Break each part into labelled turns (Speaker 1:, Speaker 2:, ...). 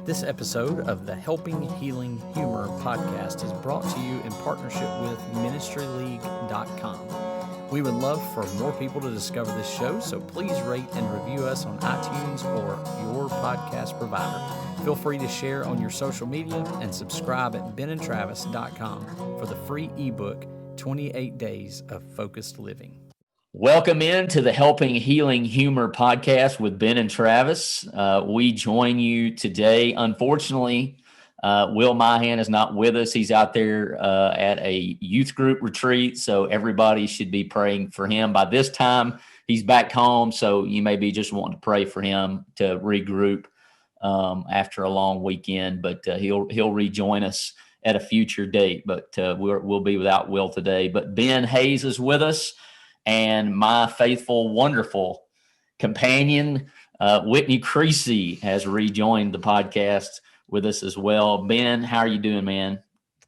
Speaker 1: This episode of the Helping Healing Humor podcast is brought to you in partnership with ministryleague.com. We would love for more people to discover this show, so please rate and review us on iTunes or your podcast provider. Feel free to share on your social media and subscribe at benandtravis.com for the free ebook, 28 Days of Focused Living.
Speaker 2: Welcome into the Helping Healing Humor podcast with Ben and Travis. We join you today. Unfortunately, Will Myhan is not with us. He's out there at a youth group retreat, so everybody should be praying for him. By this time, he's back home, so you may be just wanting to pray for him to regroup after a long weekend, but he'll rejoin us at a future date, but we'll be without Will today. But Ben Hayes is with us. And my faithful, wonderful companion, Whitney Creasy, has rejoined the podcast with us as well. Ben, how are you doing, man?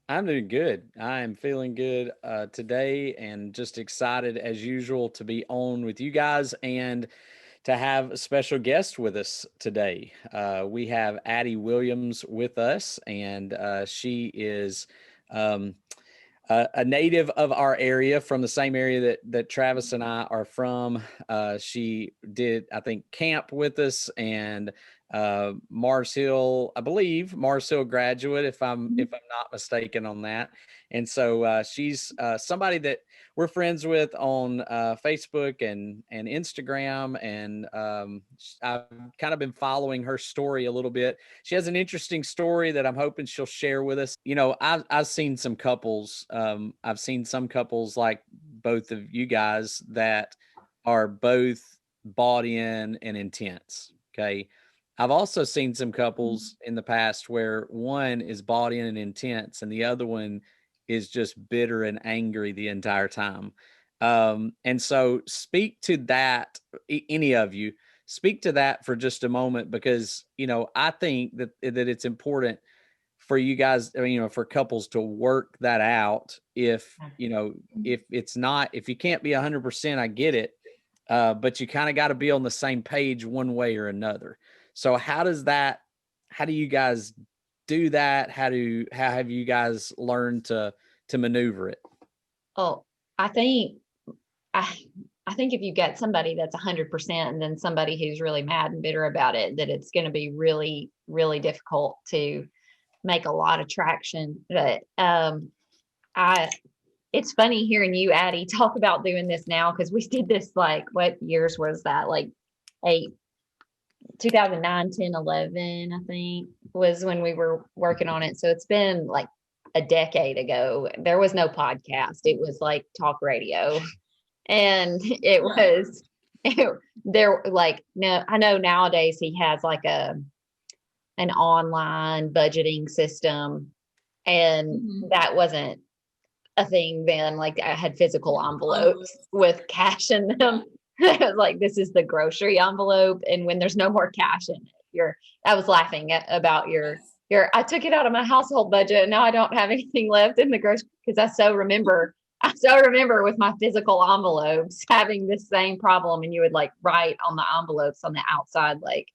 Speaker 1: I'm doing good. I am feeling good today and just excited as usual to be on with you guys and to have a special guest with us today. We have Addie Williams with us, and she is a native of our area, from the same area that Travis and I are from. She did, I think, camp with us, and Mars Hill, I believe, Mars Hill graduate, if I'm not mistaken on that. And so she's somebody that we're friends with on Facebook and Instagram, and I've kind of been following her story a little bit. She has an interesting story that I'm hoping she'll share with us. You know, I've seen some couples. I've seen some couples like both of you guys that are both bought in and intense. Okay. I've also seen some couples in the past where one is bought in and intense and the other one is just bitter and angry the entire time. And so speak to that, any of you, speak to that for just a moment, because, you know, I think that it's important for you guys, you know, for couples to work that out. If, you know, if you can't be 100%, I get it. But you kind of got to be on the same page one way or another. So how do you guys do that? How have you guys learned to maneuver it?
Speaker 3: Oh, I think if you get somebody that's 100% and then somebody who's really mad and bitter about it, that it's going to be really, really difficult to make a lot of traction. But it's funny hearing you, Addie, talk about doing this now, because we did this, like, what years was that? Like 2009, 10, 11, I think, was when we were working on it. So it's been like a decade ago. There was no podcast. It was like talk radio. And it was, no, I know nowadays he has like an online budgeting system, and that wasn't a thing then. Like, I had physical envelopes with cash in them. I was like, this is the grocery envelope, and when there's no more cash in it, I was laughing about your I took it out of my household budget and now I don't have anything left in the grocery, because I so remember with my physical envelopes having this same problem, and you would like write on the envelopes on the outside like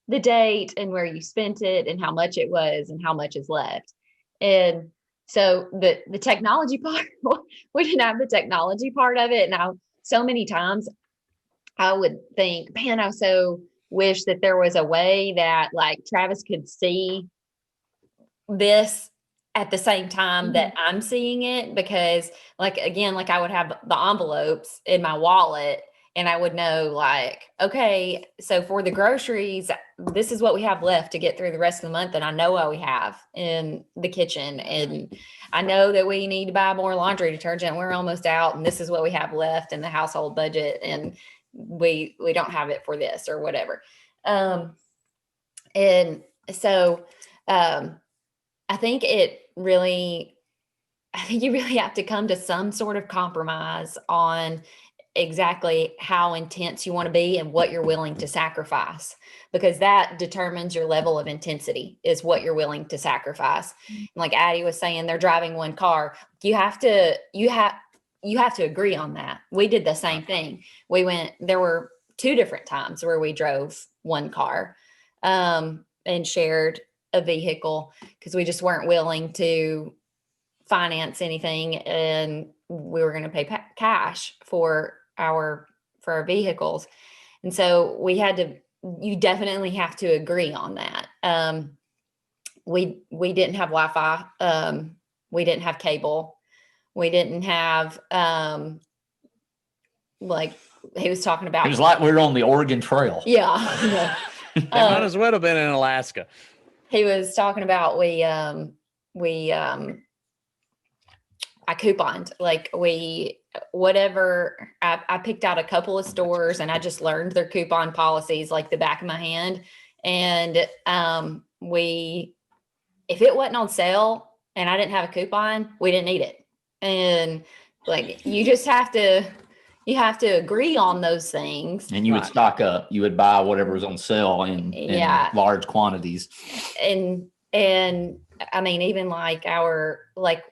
Speaker 3: the date and where you spent it and how much it was and how much is left. And so the technology part, we didn't have the technology part of it. And so many times I would think, man, I so wish that there was a way that like Travis could see this at the same time that I'm seeing it, because like, again, like I would have the envelopes in my wallet and I would know like, okay, so for the groceries, this is what we have left to get through the rest of the month. And I know what we have in the kitchen, and I know that we need to buy more laundry detergent. We're almost out, and this is what we have left in the household budget. And we don't have it for this or whatever. And so, I think you really have to come to some sort of compromise on exactly how intense you want to be and what you're willing to sacrifice, because that determines your level of intensity, is what you're willing to sacrifice. Like Addie was saying, they're driving one car. You have to agree on that. We did the same thing. There were 2 different times where we drove one car, and shared a vehicle because we just weren't willing to finance anything, and we were going to pay cash for our vehicles. And so you definitely have to agree on that. We didn't have Wi-Fi. We didn't have cable. We didn't have, like he was talking about.
Speaker 2: It was like we were on the Oregon Trail.
Speaker 3: Yeah.
Speaker 1: They might as well have been in Alaska.
Speaker 3: He was talking about I couponed, like I picked out a couple of stores and I just learned their coupon policies like the back of my hand. And if it wasn't on sale and I didn't have a coupon, we didn't need it. And like, you have to agree on those things.
Speaker 2: And you would stock up, you would buy whatever was on sale in large quantities.
Speaker 3: And I mean, even like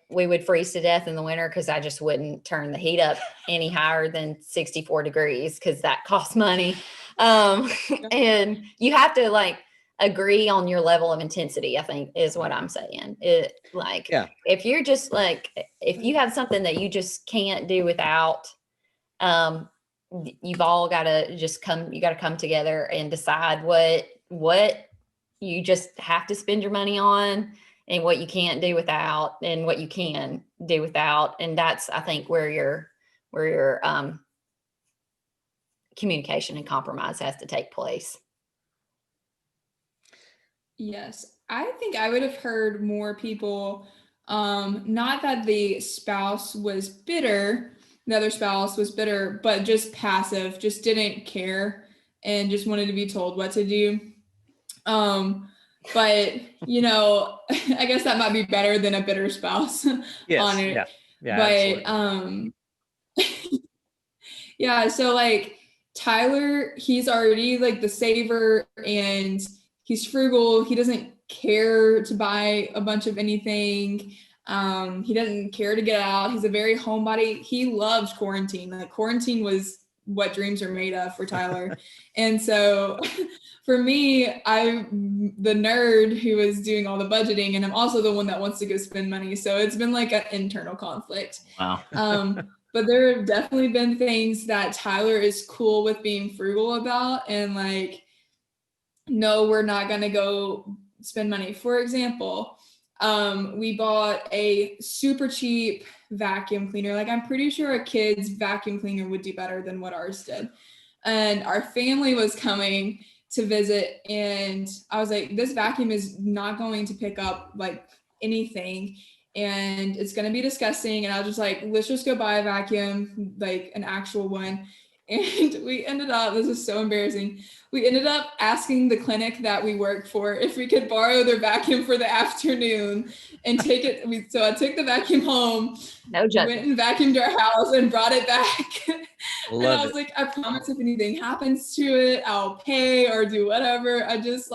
Speaker 3: we would freeze to death in the winter because I just wouldn't turn the heat up any higher than 64 degrees because that costs money. And you have to like agree on your level of intensity, I think is what I'm saying. If you're just like, if you have something that you just can't do without, you've all got to come together and decide what you just have to spend your money on and what you can't do without and what you can do without. And that's, I think, where your communication and compromise has to take place.
Speaker 4: Yes. I think I would have heard more people, not that the spouse was bitter, the other spouse was bitter, but just passive, just didn't care and just wanted to be told what to do. But you know, I guess that might be better than a bitter spouse.
Speaker 1: Yes,
Speaker 4: on it.
Speaker 1: Yeah,
Speaker 4: But yeah, so like Tyler, he's already like the saver and he's frugal. He doesn't care to buy a bunch of anything. He doesn't care to get out. He's a very homebody. He loves quarantine. Like quarantine was what dreams are made of for Tyler. And so for me, I'm the nerd who is doing all the budgeting, and I'm also the one that wants to go spend money. So it's been like an internal conflict.
Speaker 2: Wow.
Speaker 4: But there have definitely been things that Tyler is cool with being frugal about, and like, no, we're not going to go spend money. For example, we bought a super cheap vacuum cleaner. Like, I'm pretty sure a kid's vacuum cleaner would do better than what ours did. And our family was coming to visit, and I was like, this vacuum is not going to pick up like anything, and it's going to be disgusting. And I was just like, let's just go buy a vacuum, like an actual one. And we ended up, this is so embarrassing, we ended up asking the clinic that we work for if we could borrow their vacuum for the afternoon and take it. So I took the vacuum home, went and vacuumed our house and brought it back. And I was like, I promise if anything happens to it, I'll pay or do whatever. I'm just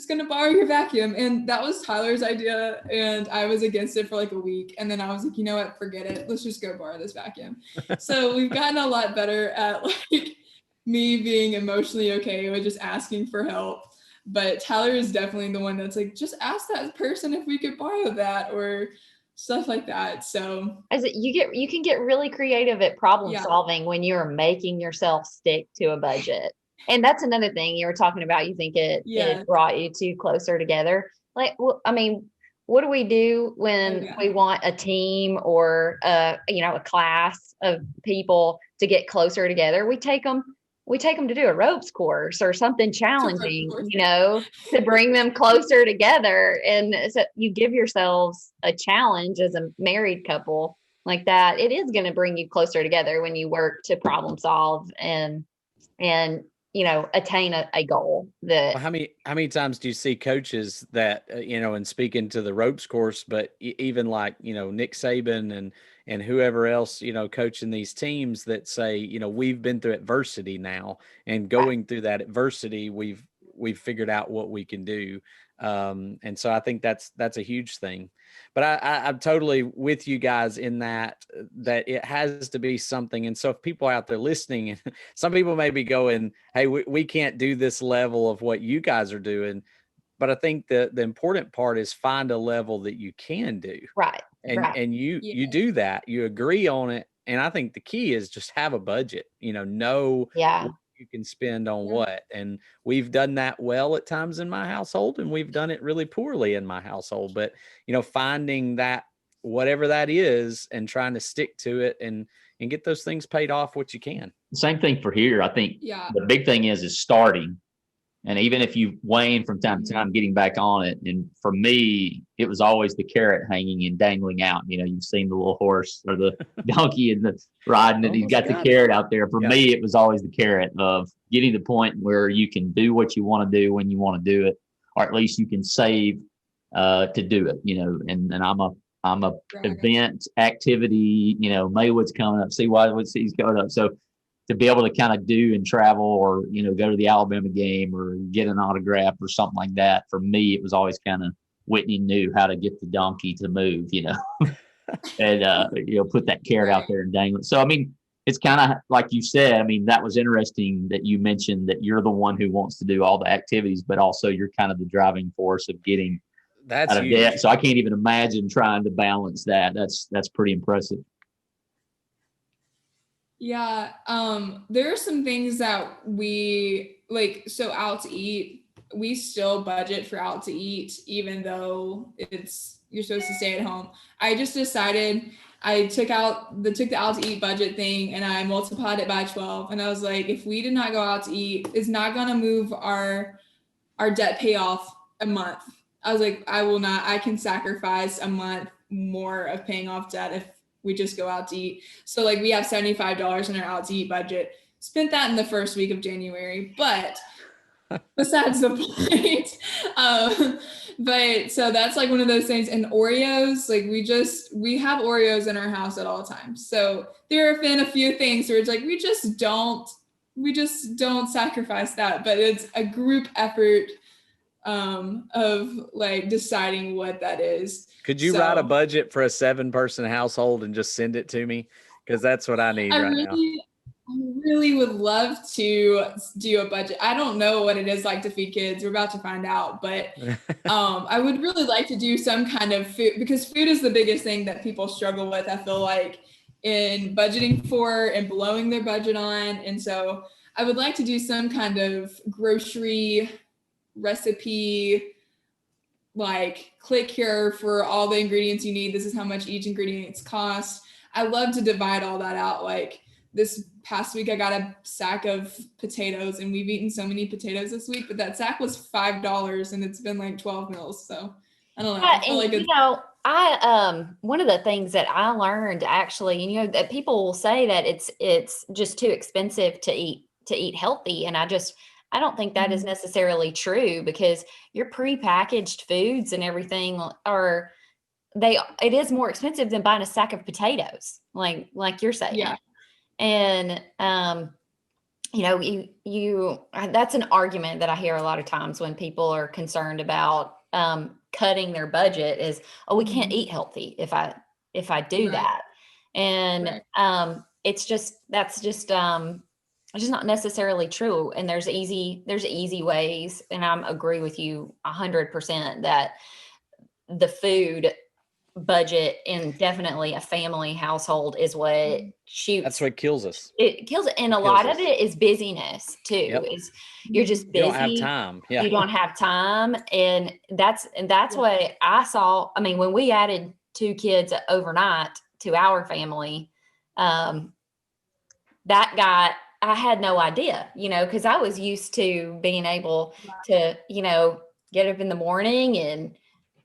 Speaker 4: going to borrow your vacuum. And that was Tyler's idea. And I was against it for like a week. And then I was like, you know what, forget it. Let's just go borrow this vacuum. So we've gotten a lot better at like me being emotionally okay with just asking for help. But Tyler is definitely the one that's like, just ask that person if we could borrow that or stuff like that. So
Speaker 3: you can get really creative at problem solving when you're making yourself stick to a budget. And that's another thing you were talking about. You think it brought you two closer together. Like, well, I mean, what do we do when we want a team or a class of people to get closer together? We take them to do a ropes course or something challenging, to bring them closer together. And so you give yourselves a challenge as a married couple like that. It is going to bring you closer together when you work to problem solve and attain a goal. That
Speaker 1: how many times do you see coaches that and speaking to the ropes course, but even like Nick Saban and whoever else coaching these teams that say we've been through adversity now, and going through that adversity we've figured out what we can do, and so I think that's a huge thing. But I'm totally with you guys in that it has to be something. And so if people out there listening, some people may be going, hey, we can't do this level of what you guys are doing. but I think the important part is find a level that you can do.
Speaker 3: Right.
Speaker 1: And you do that, you agree on it. And I think the key is just have a budget, know
Speaker 3: Yeah.
Speaker 1: what you can spend on what. And we've done that well at times in my household, and we've done it really poorly in my household. But, finding that, whatever that is, and trying to stick to it and get those things paid off what you can.
Speaker 2: Same thing for here. I think the big thing is starting. And even if you wane from time to time, getting back on it. And for me, it was always the carrot hanging and dangling out. You've seen the little horse or the donkey and the riding it. He's got the carrot out there. For me, it was always the carrot of getting to the point where you can do what you want to do when you want to do it, or at least you can save to do it. And I'm a event activity. Maywood's coming up. See Wildwood C's going up. So to be able to kind of do and travel, or go to the Alabama game or get an autograph or something like that, for me it was always kind of Whitney knew how to get the donkey to move, and put that carrot out there and dangle it. So I mean, it's kind of like you said. I mean, that was interesting that you mentioned that you're the one who wants to do all the activities, but also you're kind of the driving force of getting out of debt. So I can't even imagine trying to balance that. That's pretty impressive.
Speaker 4: Yeah, there are some things that we like. So out to eat, we still budget for out to eat, even though you're supposed to stay at home. I just decided I took the out to eat budget thing and I multiplied it by 12. And I was like, if we did not go out to eat, it's not going to move our debt payoff a month. I was like, I can sacrifice a month more of paying off debt if we just go out to eat. So like we have $75 in our out to eat budget. Spent that in the first week of January, but besides the point. But so that's like one of those things. And Oreos, like we have Oreos in our house at all times. So there have been a few things where it's like, we just don't sacrifice that, but it's a group effort of like deciding what that is.
Speaker 1: Could you write a budget for a 7-person household and just send it to me? Because that's what I need now.
Speaker 4: I really would love to do a budget. I don't know what it is like to feed kids. We're about to find out, but I would really like to do some kind of food, because food is the biggest thing that people struggle with, I feel like, in budgeting for and blowing their budget on. And so I would like to do some kind of grocery recipe, like click here for all the ingredients you need. This is how much each ingredients cost. I love to divide all that out. Like this past week, I got a sack of potatoes and we've eaten so many potatoes this week, but that sack was $5 and it's been like 12 meals. So I don't know. I feel like
Speaker 3: one of the things that I learned actually, that people will say that it's just too expensive to eat healthy. And I don't think that is necessarily true, because your prepackaged foods and everything it is more expensive than buying a sack of potatoes, like you're saying. Yeah. And, that's an argument that I hear a lot of times when people are concerned about, cutting their budget is, we can't eat healthy if I do that. And, it's just not necessarily true. And there's easy ways. And I agree with you 100% that the food budget in definitely a family household is what shoots.
Speaker 1: That's what kills us.
Speaker 3: It kills it. And a lot of it is busyness too.
Speaker 1: Yep.
Speaker 3: Is you're just busy.
Speaker 1: You don't have time. Yeah.
Speaker 3: You don't have time. And that's what I saw. I mean, when we added 2 kids overnight to our family, I had no idea, because I was used to being able to, get up in the morning and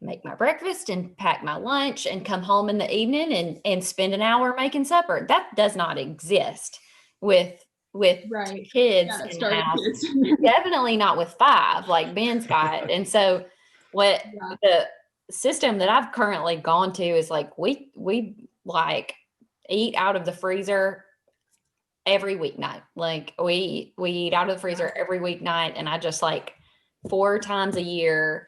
Speaker 3: make my breakfast and pack my lunch and come home in the evening and spend an hour making supper. That does not exist with 2 kids. In the house. Definitely not with 5, like Ben's got. And so the system that I've currently gone to is like, we like eat out of the freezer every weeknight. Like we eat out of the freezer every weeknight, and I just like 4 times a year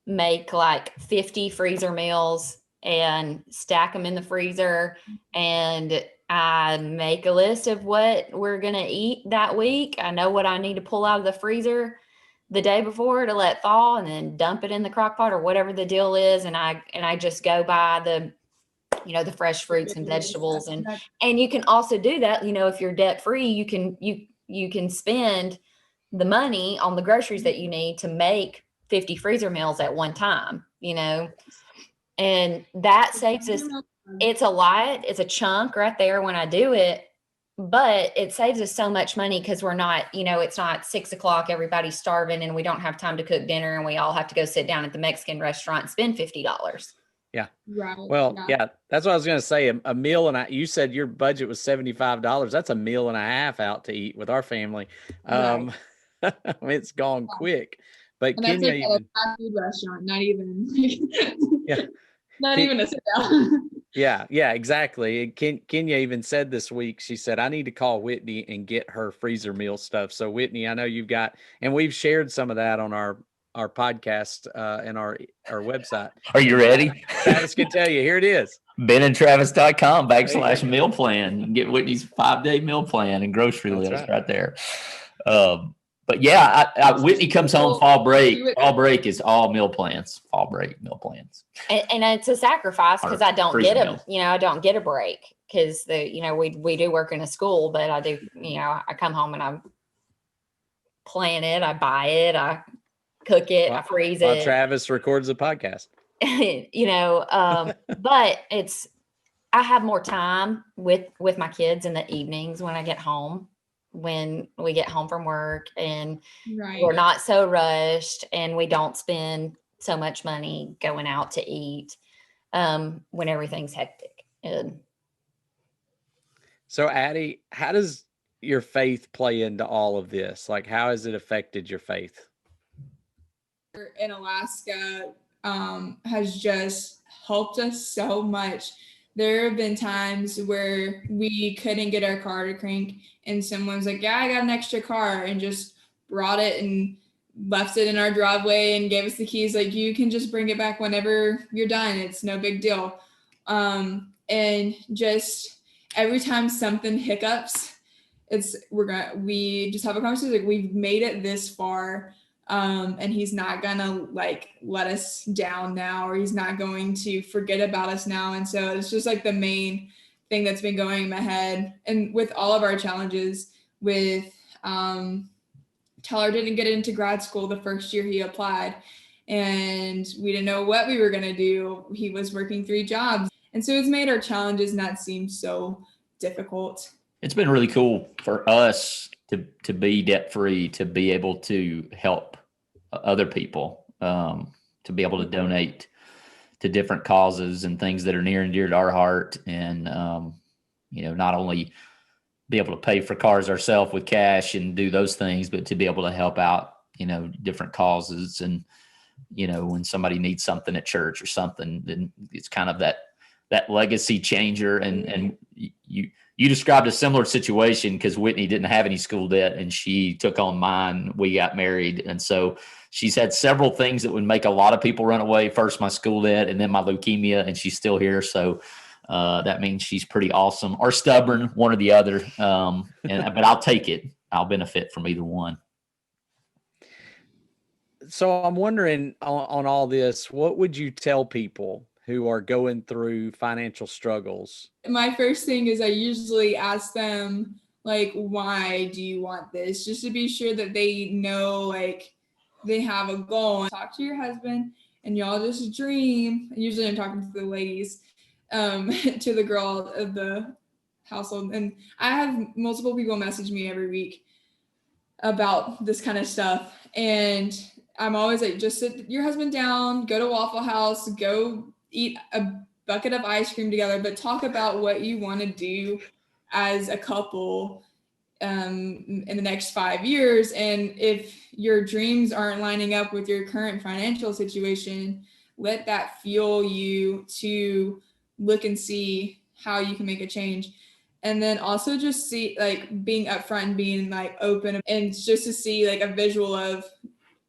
Speaker 3: make like 50 freezer meals and stack them in the freezer, and I make a list of what we're going to eat that week. I know what I need to pull out of the freezer the day before to let thaw and then dump it in the crock pot or whatever the deal is. And I just go buy the, the fresh fruits and vegetables. And you can also do that, if you're debt free, you can spend the money on the groceries that you need to make 50 freezer meals at one time, and that saves us. It's a lot. It's a chunk right there when I do it, but it saves us so much money because we're not, it's not 6 o'clock, everybody's starving and we don't have time to cook dinner and we all have to go sit down at the Mexican restaurant and spend $50.
Speaker 1: Yeah.
Speaker 4: Right.
Speaker 1: Well, yeah, that's what I was going to say. A meal, and you said your budget was $75. That's a meal and a half out to eat with our family.
Speaker 4: Right.
Speaker 1: I mean, it's gone quick. But
Speaker 4: And
Speaker 1: Kenya
Speaker 4: that's like
Speaker 1: even,
Speaker 4: a fast food restaurant, not even
Speaker 1: yeah,
Speaker 4: not even a sit down.
Speaker 1: yeah, exactly. And Kenya even said this week, she said, I need to call Whitney and get her freezer meal stuff. So Whitney, I know you've got, and we've shared some of that on our podcast and our website.
Speaker 2: Are you ready?
Speaker 1: Travis can tell you. Here it is.
Speaker 2: benandtravis.com/meal plan. You can get Whitney's 5-day meal plan and grocery list right there. But yeah, Whitney comes home fall break. Fall break is all meal plans. Fall break meal plans.
Speaker 3: And it's a sacrifice because I don't get I don't get a break because we do work in a school, but I do, I come home and I plan it, I buy it, I cook it, I freeze it.
Speaker 1: Travis records a podcast.
Speaker 3: But I have more time with my kids in the evenings when I get home, when we get home from work, and we're not so rushed and we don't spend so much money going out to eat when everything's hectic.
Speaker 1: So Addie, how does your faith play into all of this? Like, how has it affected your faith?
Speaker 4: In Alaska has just helped us so much. There have been times where we couldn't get our car to crank and someone's like, yeah, I got an extra car, and just brought it and left it in our driveway and gave us the keys. Like, you can just bring it back whenever you're done. It's no big deal. And just every time something hiccups, we just have a conversation. Like, we've made it this far. And he's not gonna let us down now, or he's not going to forget about us now. And so it's just like the main thing that's been going in my head. And with all of our challenges with, Tyler didn't get into grad school the first year he applied, and we didn't know what we were going to do. He was working 3 jobs. And so it's made our challenges not seem so difficult.
Speaker 2: It's been really cool for us to be debt free, to be able to help other people, to be able to donate to different causes and things that are near and dear to our heart. And, not only be able to pay for cars ourselves with cash and do those things, but to be able to help out, different causes. And, when somebody needs something at church or something, then it's kind of that legacy changer. And you described a similar situation because Whitney didn't have any school debt and she took on mine. We got married. And so she's had several things that would make a lot of people run away. First, my school debt, and then my leukemia, and she's still here. So that means she's pretty awesome, or stubborn, one or the other. But I'll take it. I'll benefit from either one.
Speaker 1: So I'm wondering on all this, what would you tell people who are going through financial struggles?
Speaker 4: My first thing is I usually ask them, why do you want this? Just to be sure that they know, they have a goal. Talk to your husband and y'all just dream. Usually I'm talking to the ladies, to the girl of the household. And I have multiple people message me every week about this kind of stuff. And I'm always like, just sit your husband down, go to Waffle House, go eat a bucket of ice cream together, but talk about what you want to do as a couple in the next 5 years. And if your dreams aren't lining up with your current financial situation, let that fuel you to look and see how you can make a change. And then also just see, being upfront and being open, and just to see a visual of,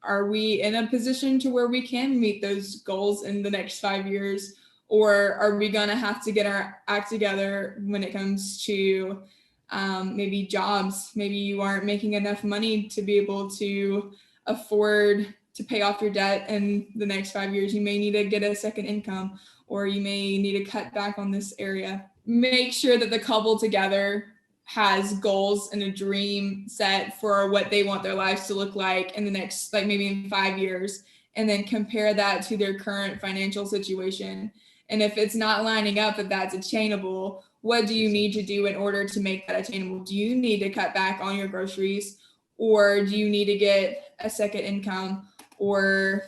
Speaker 4: are we in a position to where we can meet those goals in the next 5 years? Or are we going to have to get our act together when it comes to maybe jobs? Maybe you aren't making enough money to be able to afford to pay off your debt in the next 5 years. You may need to get a second income, or you may need to cut back on this area. Make sure that the couple together has goals and a dream set for what they want their lives to look like in the next, like maybe in 5 years, and then compare that to their current financial situation. And if it's not lining up, if that's attainable, what do you need to do in order to make that attainable? Do you need to cut back on your groceries, or do you need to get a second income, or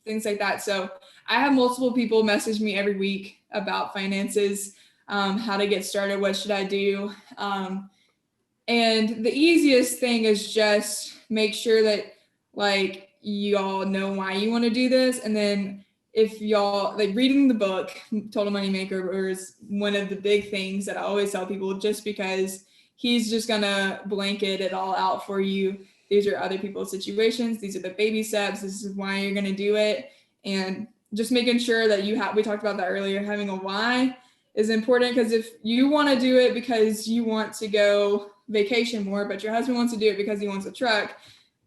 Speaker 4: things like that? So I have multiple people message me every week about finances, how to get started, what should I do? And the easiest thing is just make sure that like y'all know why you want to do this. And then if y'all like reading the book, Total Money Maker, is one of the big things that I always tell people, just because he's just gonna blanket it all out for you. These are other people's situations. These are the baby steps. This is why you're gonna do it. And just making sure that we talked about that earlier, having a why is important, because if you want to do it because you want to go vacation more, but your husband wants to do it because he wants a truck,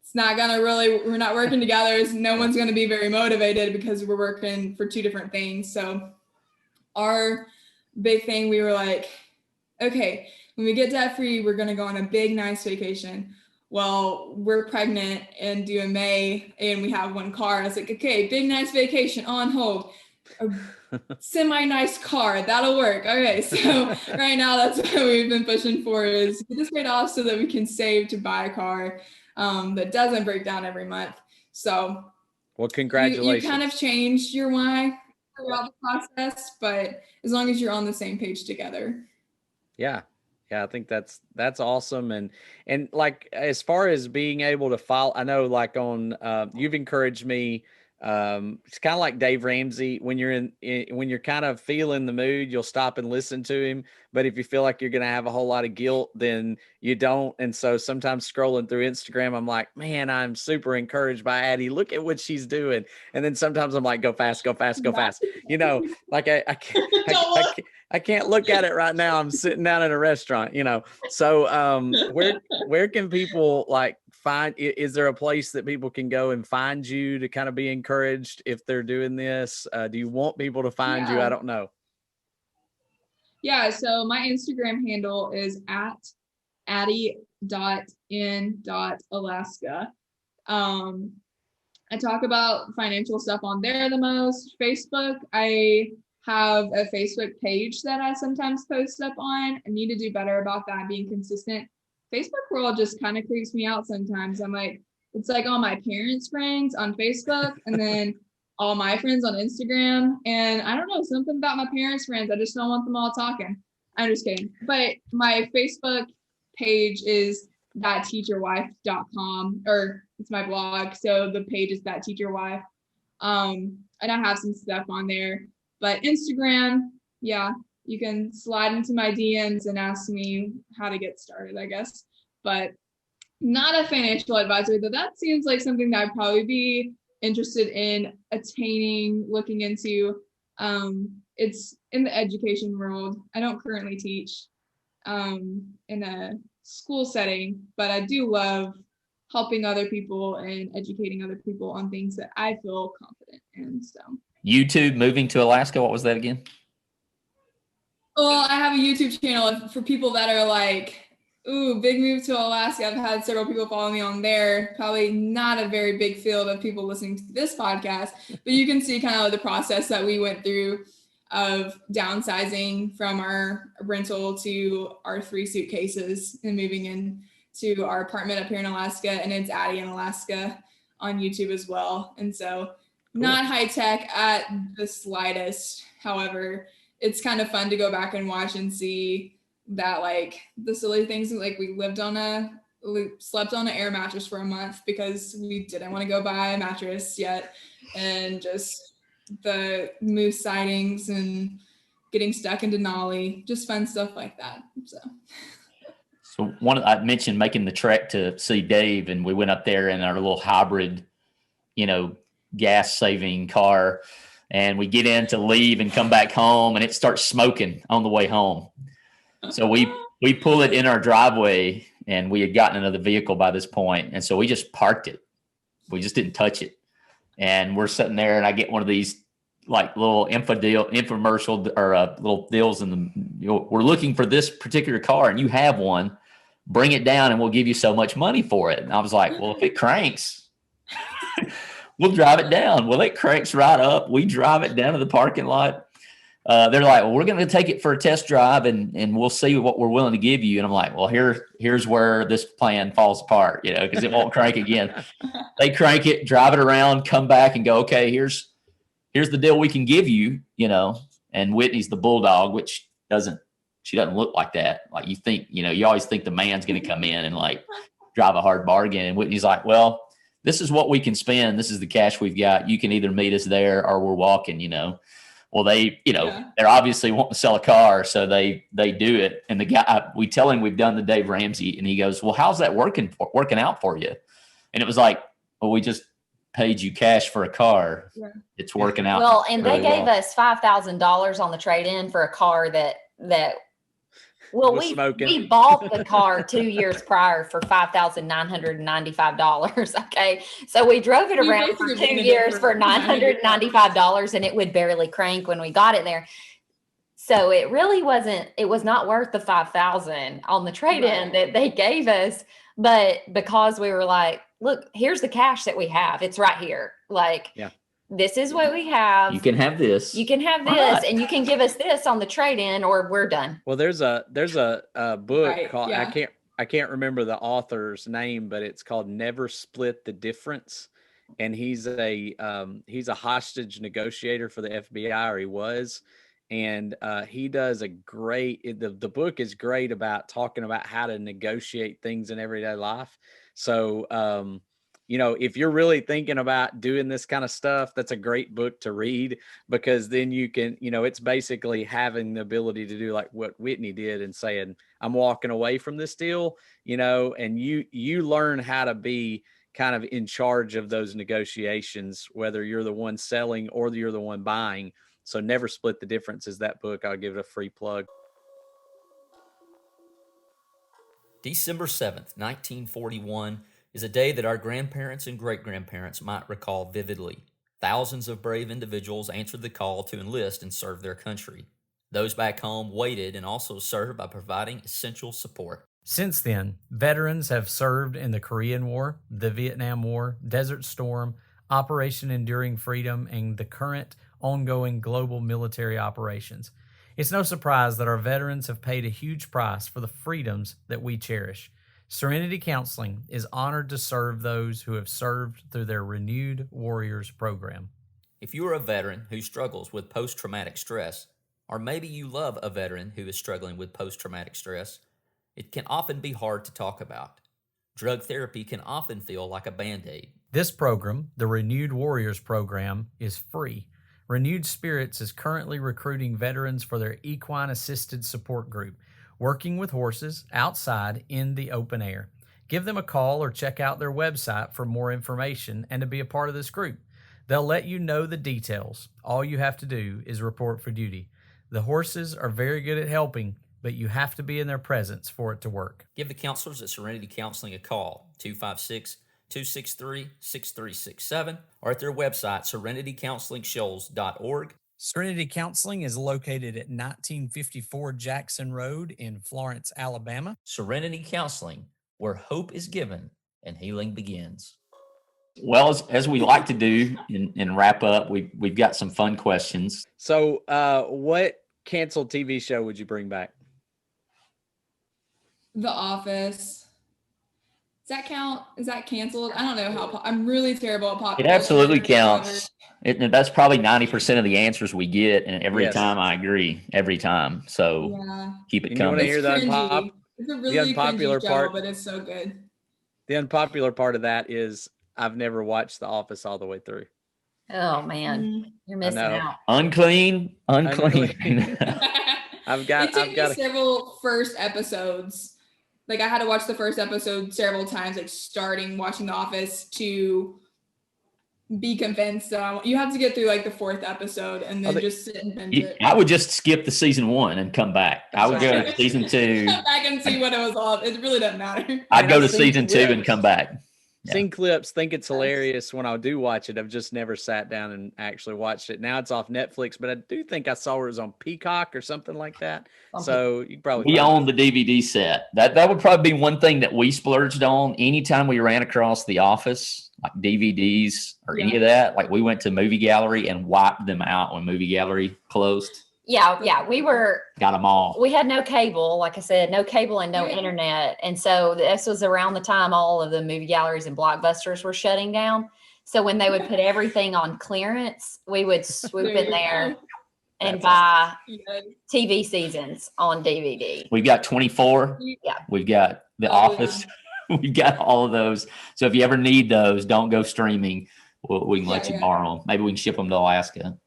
Speaker 4: it's not gonna really, we're not working together. No one's gonna be very motivated because we're working for two different things. So our big thing, we were like, okay, when we get debt free, we're gonna go on a big, nice vacation. Well, we're pregnant and due in May, and we have one car. I was like, okay, big, nice vacation on hold. A semi-nice car, that'll work. Okay, so right now that's what we've been pushing for, is get this paid off so that we can save to buy a car that doesn't break down every month. So
Speaker 1: well, congratulations.
Speaker 4: You kind of change your why throughout the process, but as long as you're on the same page together.
Speaker 1: Yeah, I think that's awesome. And like, as far as being able to follow, I know like on you've encouraged me. It's kind of like Dave Ramsey. When you're kind of feeling the mood, you'll stop and listen to him. But if you feel like you're going to have a whole lot of guilt, then you don't. And so sometimes scrolling through Instagram, I'm like, man, I'm super encouraged by Addie. Look at what she's doing. And then sometimes I'm like, go fast, go fast, go fast. You know, like I can't look at it right now. I'm sitting down at a restaurant, you know. So where can people like find, is there a place that people can go and find you to kind of be encouraged if they're doing this? Do you want people to find you? I don't know.
Speaker 4: Yeah, so my Instagram handle is at addie.in.alaska. I talk about financial stuff on there the most. Facebook, I have a Facebook page that I sometimes post up on. I need to do better about that, being consistent. Facebook world just kind of creeps me out sometimes. I'm like, it's like all my parents' friends on Facebook and then all my friends on Instagram. And I don't know, something about my parents' friends, I just don't want them all talking. I'm just kidding. But my Facebook page is thatteacherwife.com, or it's my blog. So the page is thatteacherwife. And I have some stuff on there. But Instagram, yeah, you can slide into my DMs and ask me how to get started, I guess. But not a financial advisor, though that seems like something that I'd probably be interested in attaining, looking into. It's in the education world. I don't currently teach in a school setting, but I do love helping other people and educating other people on things that I feel confident in. So
Speaker 2: YouTube moving to Alaska, what was that again?
Speaker 4: Well, I have a YouTube channel for people that are like, ooh, big move to Alaska. I've had several people follow me on there. Probably not a very big field of people listening to this podcast, but you can see kind of the process that we went through of downsizing from our rental to our 3 suitcases and moving into our apartment up here in Alaska. And it's Addie in Alaska on YouTube as well. And so not high tech at the slightest. However, it's kind of fun to go back and watch and see that, like, the silly things, like we slept on an air mattress for a month because we didn't want to go buy a mattress yet, and just the moose sightings and getting stuck in Denali, just fun stuff like that. So
Speaker 2: I mentioned making the trek to see Dave, and we went up there in our little hybrid, gas saving car, and we get in to leave and come back home, and it starts smoking on the way home. So we pull it in our driveway, and we had gotten another vehicle by this point, and so we just parked it we just didn't touch it. And we're sitting there, and I get one of these like little infomercial or little deals we're looking for this particular car, and you have one. Bring it down, and we'll give you so much money for it. And I was like, well, if it cranks, we'll drive it down. Well, it cranks right up. We drive it down to the parking lot. They're like, well, we're going to take it for a test drive, and we'll see what we're willing to give you. And I'm like, well, here's where this plan falls apart, because it won't crank again. They crank it, drive it around, come back, and go, okay, here's the deal we can give you, And Whitney's the bulldog, which she doesn't look like that. Like you think, you always think the man's going to come in and like drive a hard bargain. And Whitney's like, well, this is what we can spend. This is the cash we've got. You can either meet us there or we're walking, Well, they're obviously wanting to sell a car, so they do it. And the guy, we tell him we've done the Dave Ramsey, and he goes, well, how's that working out for you? And it was like, well, we just paid you cash for a car. Yeah. It's working out.
Speaker 3: Well, and
Speaker 2: really
Speaker 3: they gave us $5,000 on the trade-in for a car that we bought the car 2 years prior for $5,995. Okay. So we drove it around for 2 years for $995, and it would barely crank when we got it there. So it was not worth the $5,000 on the trade-in that they gave us. But because we were like, look, here's the cash that we have. It's right here. Like, this is what we have.
Speaker 2: You can have this.
Speaker 3: You can have this, and you can give us this on the trade-in, or we're done.
Speaker 1: Well, there's a book called I can't remember the author's name, but it's called Never Split the Difference, and he's a hostage negotiator for the FBI, or he was, and he does a great. The book is great about talking about how to negotiate things in everyday life. So. If you're really thinking about doing this kind of stuff, that's a great book to read, because then you can, it's basically having the ability to do like what Whitney did and saying, I'm walking away from this deal, and you learn how to be kind of in charge of those negotiations, whether you're the one selling or you're the one buying. So Never Split the Difference is that book. I'll give it a free plug.
Speaker 5: December 7th, 1941. Is a day that our grandparents and great-grandparents might recall vividly. Thousands of brave individuals answered the call to enlist and serve their country. Those back home waited and also served by providing essential support.
Speaker 6: Since then, veterans have served in the Korean War, the Vietnam War, Desert Storm, Operation Enduring Freedom, and the current ongoing global military operations. It's no surprise that our veterans have paid a huge price for the freedoms that we cherish. Serenity Counseling is honored to serve those who have served through their Renewed Warriors program.
Speaker 5: If you are a veteran who struggles with post-traumatic stress, or maybe you love a veteran who is struggling with post-traumatic stress, it can often be hard to talk about. Drug therapy can often feel like a Band-Aid.
Speaker 6: This program, the Renewed Warriors program, is free. Renewed Spirits is currently recruiting veterans for their equine assisted support group, working with horses outside in the open air. Give them a call or check out their website for more information and to be a part of this group. They'll let you know the details. All you have to do is report for duty. The horses are very good at helping, but you have to be in their presence for it to work.
Speaker 5: Give the counselors at Serenity Counseling a call, 256-263-6367, or at their website, serenitycounselingshoals.org.
Speaker 6: Serenity Counseling is located at 1954 Jackson Road in Florence, Alabama.
Speaker 5: Serenity Counseling, where hope is given and healing begins.
Speaker 2: Well, as we like to do and wrap up, we've got some fun questions.
Speaker 1: So what canceled TV show would you bring back?
Speaker 4: The Office. Does that count? Is that canceled? I don't know how. I'm really terrible at popular.
Speaker 2: It absolutely counts. That's probably 90% of the answers we get, and every time I agree. Every time. So keep it coming.
Speaker 1: You want to hear
Speaker 4: it's a really
Speaker 1: unpopular
Speaker 4: cringy
Speaker 1: part,
Speaker 4: show, but it's so good.
Speaker 1: The unpopular part of that is I've never watched The Office all the way through.
Speaker 3: Oh man, you're missing out.
Speaker 2: Unclean.
Speaker 1: I've got
Speaker 4: It took me several first episodes. Like I had to watch the first episode several times, like watching The Office to be convinced that you have to get through like the fourth episode and then just sit and binge it.
Speaker 2: I would just skip the season 1 and come back. I would go to season 2.
Speaker 4: Come back and see what it was all. It really doesn't matter.
Speaker 2: I'd go to season 2 and come back.
Speaker 1: seen clips, think it's hilarious when I do watch it. I've just never sat down and actually watched it. Now it's off Netflix, but I do think I saw it was on Peacock or something like that. So you probably
Speaker 2: we own the DVD set. That would probably be one thing that we splurged on. Anytime we ran across The Office, like DVDs or any of that, like we went to Movie Gallery and wiped them out when Movie Gallery closed.
Speaker 3: Yeah, we
Speaker 2: got them all.
Speaker 3: We had no cable, like I said, no cable and no internet. And so this was around the time all of the movie galleries and Blockbusters were shutting down. So when they would put everything on clearance, we would swoop in there and buy TV seasons on DVD.
Speaker 2: We've got 24.
Speaker 3: Yeah.
Speaker 2: We've got The Office. We've got all of those. So if you ever need those, don't go streaming. We can let you borrow them. Maybe we can ship them to Alaska.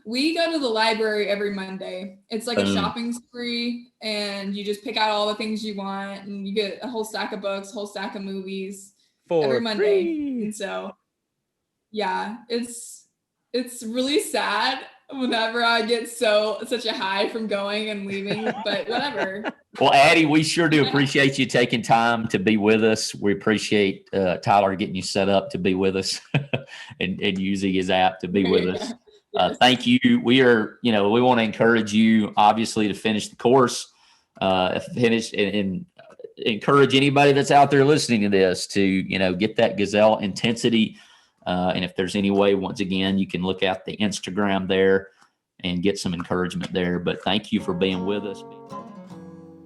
Speaker 4: We go to the library every Monday. It's like a shopping spree, and you just pick out all the things you want, and you get a whole stack of books, whole stack of movies every Monday. And so, yeah, it's really sad whenever I get such a high from going and leaving, but whatever.
Speaker 2: Well, Addie, we sure do appreciate you taking time to be with us. We appreciate Tyler getting you set up to be with us and using his app to be with us. Thank you. We want to encourage you, obviously, to finish the course, finish and encourage anybody that's out there listening to this to, get that gazelle intensity. And if there's any way, once again, you can look at the Instagram there and get some encouragement there. But thank you for being with us.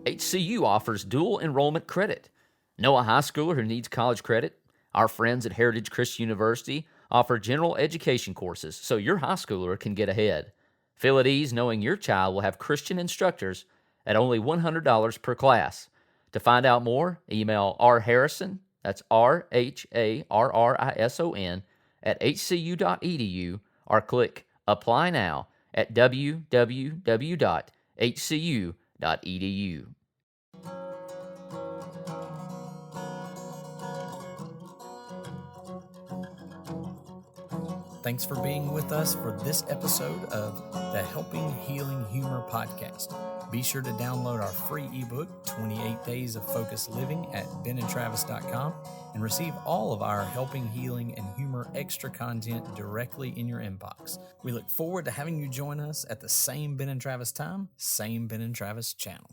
Speaker 5: HCU offers dual enrollment credit. Know a high schooler who needs college credit? Our friends at Heritage Christian University offer general education courses so your high schooler can get ahead. Feel at ease knowing your child will have Christian instructors at only $100 per class. To find out more, email rharrison, that's RHARRISON, at hcu.edu or click Apply Now at www.hcu.edu.
Speaker 6: Thanks for being with us for this episode of the Helping Healing Humor podcast. Be sure to download our free ebook, 28 Days of Focused Living, at benandtravis.com and receive all of our Helping Healing and Humor extra content directly in your inbox. We look forward to having you join us at the same Ben and Travis time, same Ben and Travis channel.